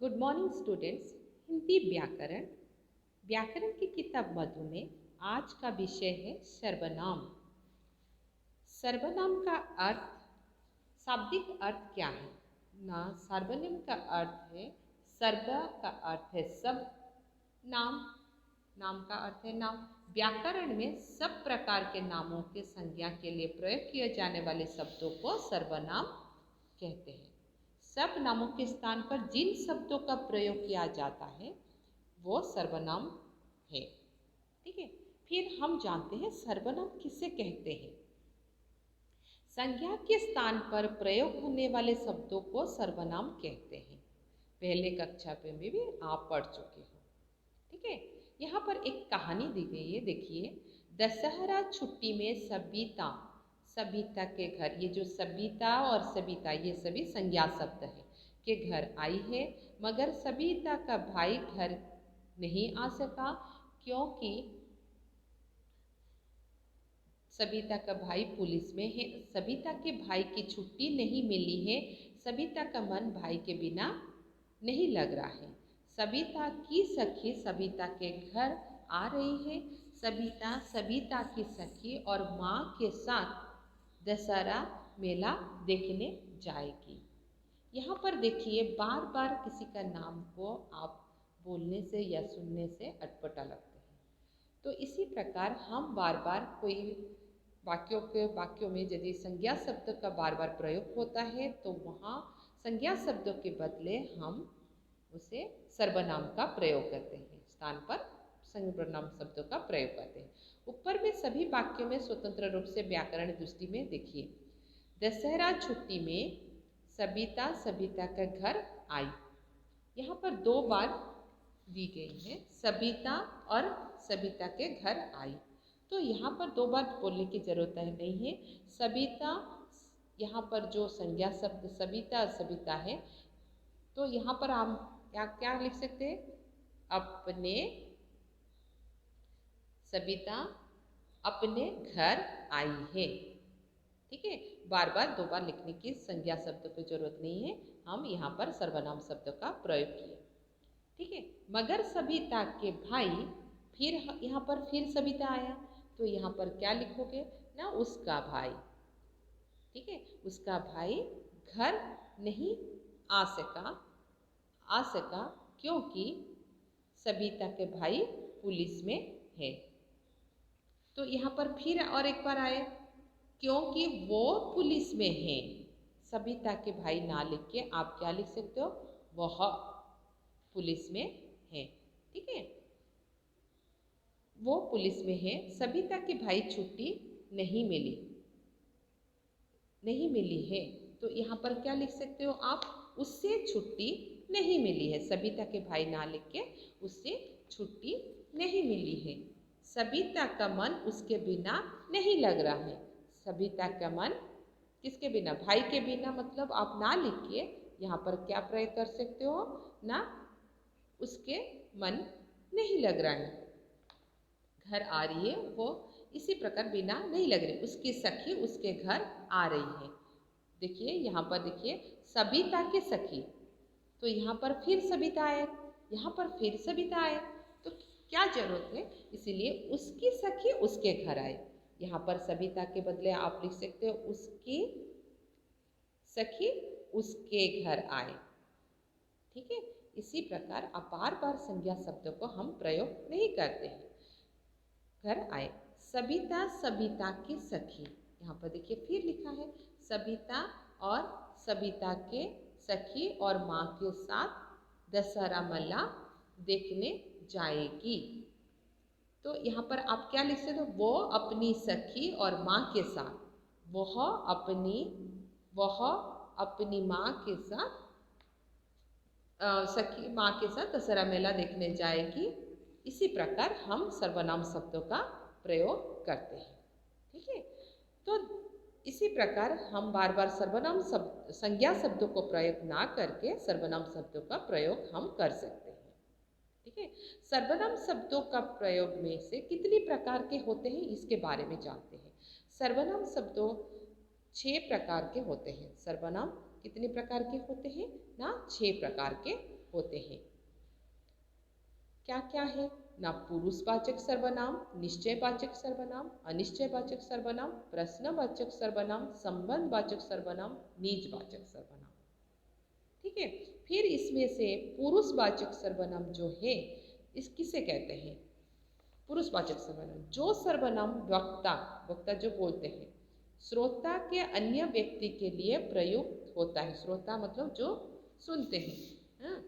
Good morning students. Hindi व्याकरण व्याकरण की किताब मधु में आज का विषय है सर्वनाम। सर्वनाम का अर्थ, शाब्दिक अर्थ क्या है ना। सर्वनाम का अर्थ है, सर्व का अर्थ है सब, नाम, नाम का अर्थ है नाम। व्याकरण में सब प्रकार के नामों के संज्ञा के लिए प्रयोग किए जाने वाले शब्दों को सर्वनाम कहते हैं। सब नामों के स्थान पर जिन शब्दों का प्रयोग किया जाता है वो सर्वनाम है। ठीक है, फिर हम जानते हैं सर्वनाम किसे कहते हैं। संज्ञा के स्थान पर प्रयोग होने वाले शब्दों को सर्वनाम कहते हैं। पहले कक्षा में भी आप पढ़ चुके हो। ठीक है, यहाँ पर एक कहानी दी गई है, देखिए। दशहरा छुट्टी में सबिता, सबिता के घर, ये जो सबिता और सबिता ये सभी संज्ञा शब्द है, के घर आई है, मगर सबिता का भाई घर नहीं आ सका क्योंकि सबिता का भाई पुलिस में है। सबिता के भाई की छुट्टी नहीं मिली है। सबिता का मन भाई के बिना नहीं लग रहा है। सबिता की सखी सबिता के घर आ रही है। सबिता सबिता की सखी और माँ के साथ दशहरा मेला देखने जाएगी। यहाँ पर देखिए, बार बार किसी का नाम को आप बोलने से या सुनने से अटपटा लगते हैं। तो इसी प्रकार हम बार बार कोई वाक्यों में यदि संज्ञा शब्द का बार बार प्रयोग होता है तो वहाँ संज्ञा शब्दों के बदले हम उसे सर्वनाम का प्रयोग करते हैं, स्थान पर सर्वनाम शब्दों का प्रयोग करते हैं। ऊपर में सभी वाक्यों में स्वतंत्र रूप से व्याकरण दृष्टि में देखिए। दशहरा छुट्टी में सबिता सबिता का घर आई, यहाँ पर दो बार दी गई है, सबिता और सबिता के घर आई। तो यहाँ पर दो बार बोलने की जरूरत नहीं है। सबिता, यहाँ पर जो संज्ञा शब्द सबिता सबिता है, तो यहाँ पर हम क्या क्या लिख सकते हैं, अपने, सबिता अपने घर आई है। ठीक है, बार बार दो बार लिखने की संज्ञा शब्द की जरूरत नहीं है, हम यहाँ पर सर्वनाम शब्द का प्रयोग किए। ठीक है, मगर सबिता के भाई, फिर यहाँ पर फिर सबिता आया, तो यहाँ पर क्या लिखोगे ना, उसका भाई। ठीक है, उसका भाई घर नहीं आ सका क्योंकि सबिता के भाई पुलिस में है। तो यहाँ पर फिर और एक बार आए, क्योंकि वो पुलिस में है। सबिता के भाई ना लिख के आप क्या लिख सकते हो, वह पुलिस में है। ठीक है, वो पुलिस में है। सबिता के भाई छुट्टी नहीं मिली है, तो यहाँ पर क्या लिख सकते हो आप, उससे छुट्टी नहीं मिली है। सबिता के भाई ना लिख के उससे छुट्टी नहीं मिली है। सबिता का मन उसके बिना नहीं लग रहा है। सबिता का मन किसके बिना, भाई के बिना, मतलब आप ना लिखिए, यहाँ पर क्या प्रयोग कर सकते हो ना, उसके मन नहीं लग रहा है, घर आ रही है वो, इसी प्रकार बिना नहीं लग रही, उसकी सखी उसके घर आ रही है। देखिए यहाँ पर देखिए, सबिता की सखी, तो यहाँ पर फिर सबिता आए, यहाँ पर फिर सबिता आए, तो क्या जरूरत है, इसीलिए उसकी सखी उसके घर आए। यहाँ पर सबिता के बदले आप लिख सकते हो उसकी सखी उसके घर आए। ठीक है, इसी प्रकार आप बार बार संज्ञा शब्दों को हम प्रयोग नहीं करते हैं। घर आए, सबिता सबिता की सखी, यहाँ पर देखिए फिर लिखा है, सबिता और सबिता के सखी और माँ के साथ दशहरा मेला देखने जाएगी। तो यहाँ पर आप क्या लिख सकते हो, वो अपनी सखी और माँ के साथ, वह अपनी माँ के साथ, सखी माँ के साथ दशहरा मेला देखने जाएगी। इसी प्रकार हम सर्वनाम शब्दों का प्रयोग करते हैं। ठीक है, तो इसी प्रकार हम बार बार सर्वनाम शब्द संज्ञा शब्दों को प्रयोग ना करके सर्वनाम शब्दों का प्रयोग हम कर सकते हैं। ठीक है, सर्वनाम शब्दों का प्रयोग में से कितनी प्रकार के होते हैं इसके बारे में जानते हैं। सर्वनाम शब्दों 6 प्रकार के होते हैं। सर्वनाम कितने प्रकार के होते हैं ना, 6 प्रकार के होते हैं। क्या क्या है ना? पुरुषवाचक सर्वनाम, निश्चयवाचक सर्वनाम, अनिश्चयवाचक सर्वनाम, प्रश्नवाचक सर्वनाम, संबंधवाचक सर्वनाम, निजवाचक सर्वनाम। ठीक है। फिर इसमें से पुरुषवाचक सर्वनाम जो है इस किसे कहते हैं? पुरुषवाचक सर्वनाम जो सर्वनाम वक्ता, वक्ता जो बोलते हैं, श्रोता के अन्य व्यक्ति के लिए प्रयुक्त होता है। श्रोता मतलब जो सुनते हैं। हाँ,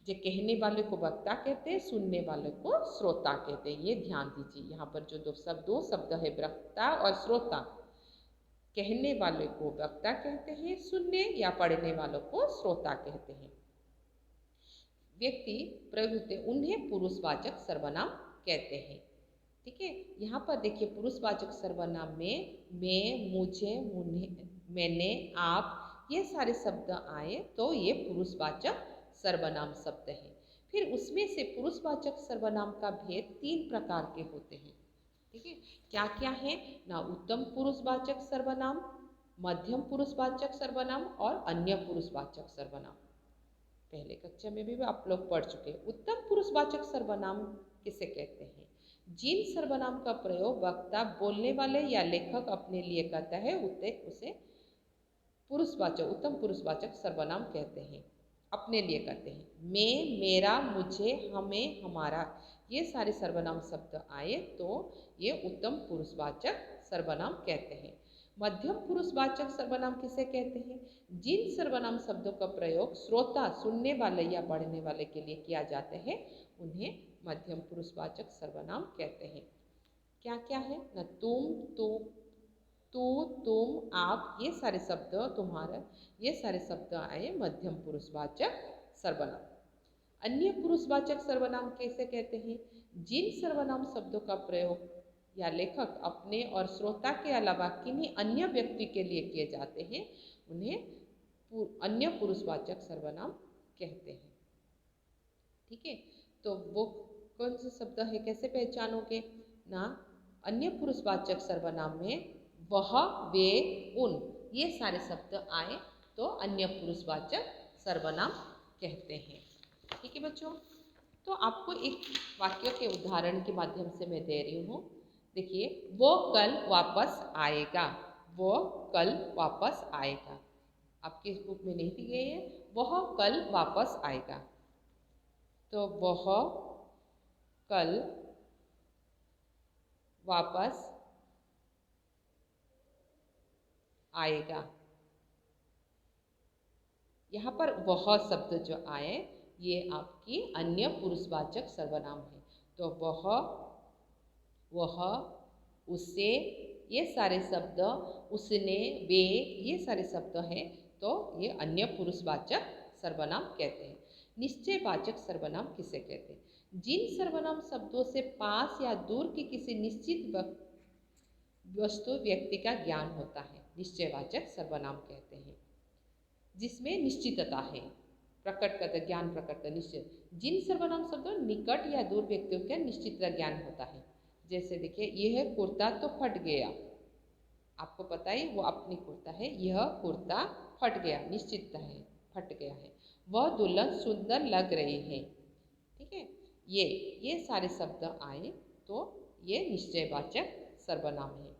जो कहने वाले को वक्ता कहते हैं, सुनने वाले को श्रोता कहते हैं। ये ध्यान दीजिए, यहाँ पर जो दो शब्द है वक्ता और श्रोता। कहने वाले को वक्ता कहते हैं, सुनने या पढ़ने वालों को श्रोता कहते हैं। व्यक्ति प्रयुक्त उन्हें पुरुषवाचक सर्वनाम कहते हैं। ठीक है। यहाँ पर देखिए पुरुषवाचक सर्वनाम में मैं, मुझे, मैंने, आप ये सारे शब्द आए तो ये पुरुषवाचक सर्वनाम शब्द है। फिर उसमें से पुरुषवाचक सर्वनाम का भेद 3 प्रकार के होते हैं। ठीक है। क्या क्या है ना? उत्तम पुरुषवाचक सर्वनाम, मध्यम पुरुषवाचक सर्वनाम और अन्य पुरुषवाचक सर्वनाम। पहले कक्षा में भी आप लोग पढ़ चुके हैं। उत्तम पुरुषवाचक सर्वनाम किसे कहते हैं? जिन सर्वनाम का प्रयोग वक्ता, बोलने वाले या लेखक अपने लिए करता है उसे पुरुषवाचक, उत्तम पुरुषवाचक सर्वनाम कहते हैं। अपने लिए करते हैं। मैं, मेरा, मुझे, हमें, हमारा ये सारे सर्वनाम शब्द आए तो ये उत्तम पुरुषवाचक सर्वनाम कहते हैं। मध्यम पुरुषवाचक सर्वनाम किसे कहते हैं? जिन सर्वनाम शब्दों का प्रयोग श्रोता, सुनने वाले या पढ़ने वाले के लिए किया जाता है उन्हें मध्यम पुरुषवाचक सर्वनाम कहते हैं। क्या क्या है ना? तुम, तू, तुम, आप ये सारे शब्द, तुम्हारा ये सारे शब्द आए मध्यम पुरुषवाचक सर्वनाम। अन्य पुरुषवाचक सर्वनाम कैसे कहते हैं? जिन सर्वनाम शब्दों का प्रयोग या लेखक अपने और श्रोता के अलावा किन्हीं अन्य व्यक्ति के लिए किए जाते हैं उन्हें अन्य पुरुषवाचक सर्वनाम कहते हैं। ठीक है। तो वो कौन से शब्द है, कैसे पहचानोगे ना? अन्य पुरुषवाचक सर्वनाम में वह, वे, उन ये सारे शब्द आए तो अन्य पुरुषवाचक सर्वनाम कहते हैं। ठीक है बच्चों। तो आपको एक वाक्य के उदाहरण के माध्यम से मैं दे रही हूँ। देखिए, वो कल वापस आएगा। वो कल वापस आएगा। आपके इस बुक में नहीं दी गई है। वह कल वापस आएगा। तो वह कल वापस आएगा। यहाँ पर वह शब्द जो आए ये आपकी अन्य पुरुषवाचक सर्वनाम है। तो वह, उसे ये सारे शब्द, उसने, वे ये सारे शब्द हैं तो ये अन्य पुरुषवाचक सर्वनाम कहते हैं। निश्चयवाचक सर्वनाम किसे कहते हैं? जिन सर्वनाम शब्दों से पास या दूर की किसी निश्चित वस्तु, व्यक्ति का ज्ञान होता है निश्चयवाचक सर्वनाम कहते हैं। जिसमें निश्चितता है, प्रकट करता, ज्ञान प्रकट कर, निश्चित। जिन सर्वनाम शब्दों निकट या दूर व्यक्तियों का निश्चित ज्ञान होता है। जैसे देखिए, यह कुर्ता तो फट गया। आपको पता है वो अपनी कुर्ता है। यह कुर्ता फट गया, निश्चितता है, फट गया है। वह दुल्हन सुंदर लग रही है। ठीक है। ये सारे शब्द आए तो ये निश्चयवाचक सर्वनाम है।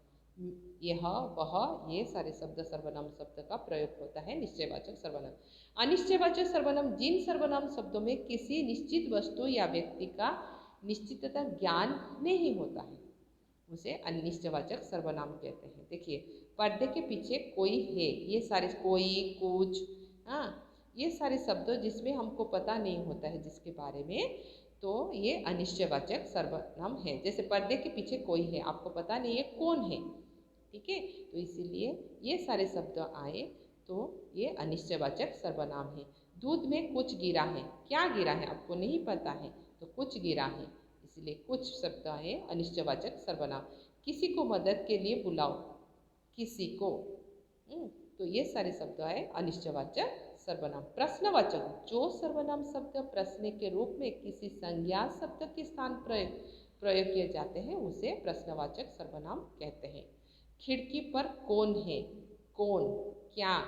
यह, वह ये सारे शब्द सर्वनाम शब्द का प्रयोग होता है निश्चयवाचक सर्वनाम। अनिश्चयवाचक सर्वनाम जिन सर्वनाम शब्दों में किसी निश्चित वस्तु या व्यक्ति का निश्चितता ज्ञान नहीं होता है उसे अनिश्चयवाचक सर्वनाम कहते हैं। देखिए, पर्दे के पीछे कोई है, ये सारे कोई, कुछ, हाँ ये सारे शब्द जिसमें हमको पता नहीं होता है जिसके बारे में, तो ये अनिश्चयवाचक सर्वनाम है। जैसे पर्दे के पीछे कोई है, आपको पता नहीं है कौन है। ठीक है। तो इसीलिए ये सारे शब्द आए तो ये अनिश्चयवाचक सर्वनाम है। दूध में कुछ गिरा है। क्या गिरा है आपको नहीं पता है तो कुछ गिरा है, इसलिए कुछ शब्द आए अनिश्चयवाचक सर्वनाम। किसी को मदद के लिए बुलाओ, किसी को, तो ये सारे शब्द आए अनिश्चयवाचक सर्वनाम। प्रश्नवाचक जो सर्वनाम शब्द प्रश्न के रूप में किसी संज्ञा शब्द के स्थान प्रयोग किए जाते हैं उसे प्रश्नवाचक सर्वनाम कहते हैं। खिड़की पर कौन है, कौन, क्या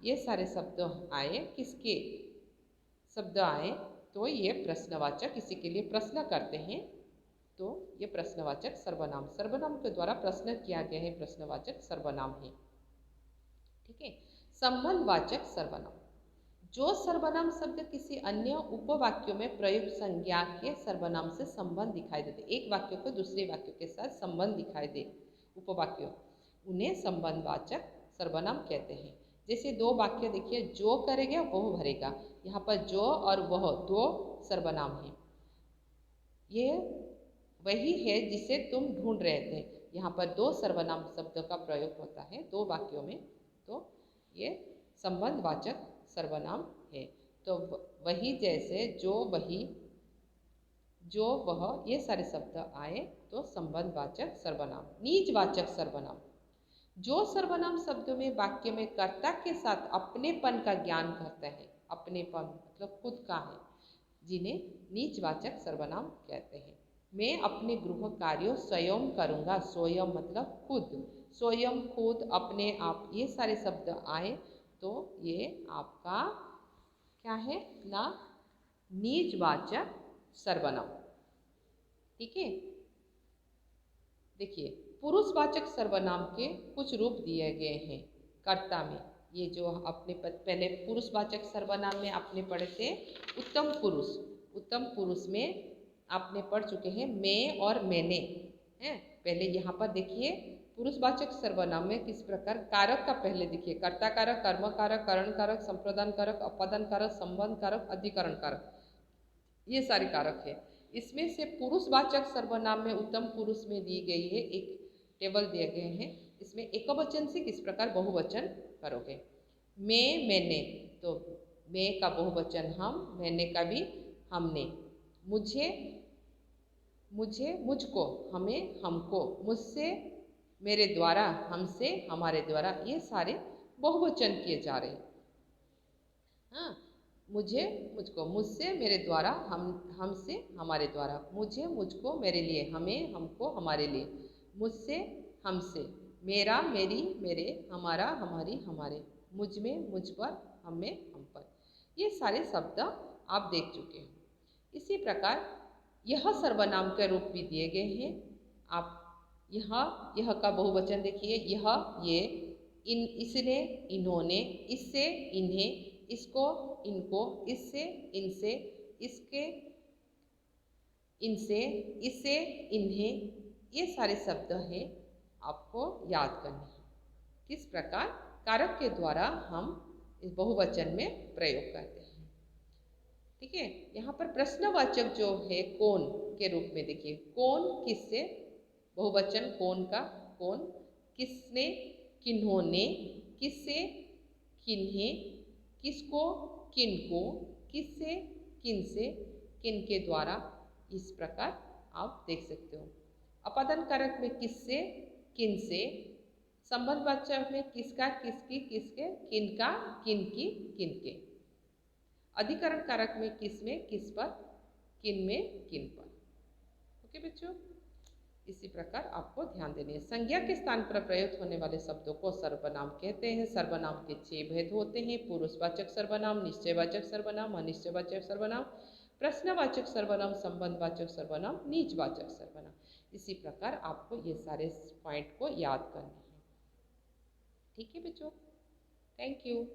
ये सारे शब्द आए किसके शब्द आए तो ये प्रश्नवाचक, इसी के लिए प्रश्न करते हैं तो ये प्रश्नवाचक सर्वनाम, सर्वनाम के द्वारा प्रश्न किया गया है, प्रश्नवाचक सर्वनाम है। ठीक है। संबंधवाचक सर्वनाम, जो सर्वनाम शब्द किसी अन्य उपवाक्यों में प्रयुक्त संज्ञा के सर्वनाम से संबंध दिखाई देते, एक वाक्य को दूसरे वाक्य के साथ संबंध दिखाई दे उपवाक्यों, उन्हें संबंधवाचक सर्वनाम कहते हैं। जैसे दो वाक्य देखिए, जो करेगा वो भरेगा, यहाँ पर जो और वह दो सर्वनाम है। ये वही है जिसे तुम ढूंढ रहे थे, यहाँ पर दो सर्वनाम शब्द का प्रयोग होता है दो वाक्यों में, तो ये संबंधवाचक सर्वनाम है। तो वही, जैसे, जो, वही, जो, वह, ये सारे शब्द आए तो संबंधवाचक सर्वनाम। निजवाचक सर्वनाम, जो सर्वनाम शब्दों में वाक्य में कर्ता के साथ अपनेपन का ज्ञान करता है, अपनेपन मतलब खुद का है, जिन्हें निजवाचक सर्वनाम कहते हैं। मैं अपने गृह कार्यों स्वयं करूँगा, स्वयं मतलब खुद, स्वयं, खुद, अपने आप, ये सारे शब्द आए तो ये आपका क्या है ना, निजवाचक सर्वनाम। ठीक है। देखिए, पुरुषवाचक सर्वनाम के कुछ रूप दिए गए हैं कर्ता में। ये जो अपने पहले पुरुषवाचक सर्वनाम में आपने पढ़े थे उत्तम पुरुष, उत्तम पुरुष में आपने पढ़ चुके हैं मैं और मैंने, हैं। पहले यहाँ पर देखिए पुरुषवाचक सर्वनाम में किस प्रकार कारक का पहले देखिए, कर्ता कारक, कर्म कारक, करण कारक, संप्रदान कारक, अपदान कारक, संबंध कारक, अधिकरण कारक, ये सारे कारक है। इसमें से पुरुषवाचक सर्वनाम में उत्तम पुरुष में दी गई है, एक टेबल दिए गए हैं। इसमें एकवचन से किस प्रकार बहुवचन करोगे। मैं, मैंने, तो मैं का बहुवचन हम, मैंने का भी हमने, मुझे, मुझे, मुझको, हमें, हमको, मुझसे, मेरे द्वारा, हमसे, हमारे द्वारा, ये सारे बहुवचन किए जा रहे हैं। हाँ, मुझे, मुझको, मुझसे, मेरे द्वारा, हमसे, हमारे द्वारा, मुझे, मुझको, मेरे लिए, हमें, हमको, हमारे लिए, मुझसे, हमसे, मेरा, मेरी, मेरे, हमारा, हमारी, हमारे, मुझ में, मुझ पर, हम में, हम पर, ये सारे शब्द आप देख चुके हैं। इसी प्रकार यह सर्वनाम के रूप भी दिए गए हैं। आप यह का बहुवचन देखिए, यह, ये, इन, इसने, इन्होंने, इससे, इन्हें, इसको, इनको, इससे, इनसे, इसके, इनसे, इससे, इन्हें, ये सारे शब्द हैं आपको याद करने हैं। किस प्रकार कारक के द्वारा हम इस बहुवचन में प्रयोग करते हैं। ठीक है। यहाँ पर प्रश्नवाचक जो है कौन के रूप में देखिए, कौन किससे, बहुवचन कौन का, कौन, किसने, किन्होंने, किससे, किन्हें, किसको, किनको, किससे, किनसे, किनके द्वारा, इस प्रकार आप देख सकते हो। अपदान कारक में किससे, किनसे, संबंधवाचक में किसका, किसकी, किसके, किनका, किनकी, किनके, अधिकरण कारक में किस में, किस पर, किन में, किन पर। ओके बच्चों, इसी प्रकार आपको ध्यान देने हैं। संज्ञा के स्थान पर प्रयुक्त होने वाले शब्दों को सर्वनाम कहते हैं। सर्वनाम के 6 भेद होते हैं, पुरुषवाचक सर्वनाम, निश्चयवाचक सर्वनाम, अनिश्चयवाचक सर्वनाम, प्रश्नवाचक सर्वनाम, संबंधवाचक सर्वनाम, निजवाचक सर्वनाम। इसी प्रकार आपको ये सारे पॉइंट को याद करने हैं। ठीक है बच्चों, थैंक यू।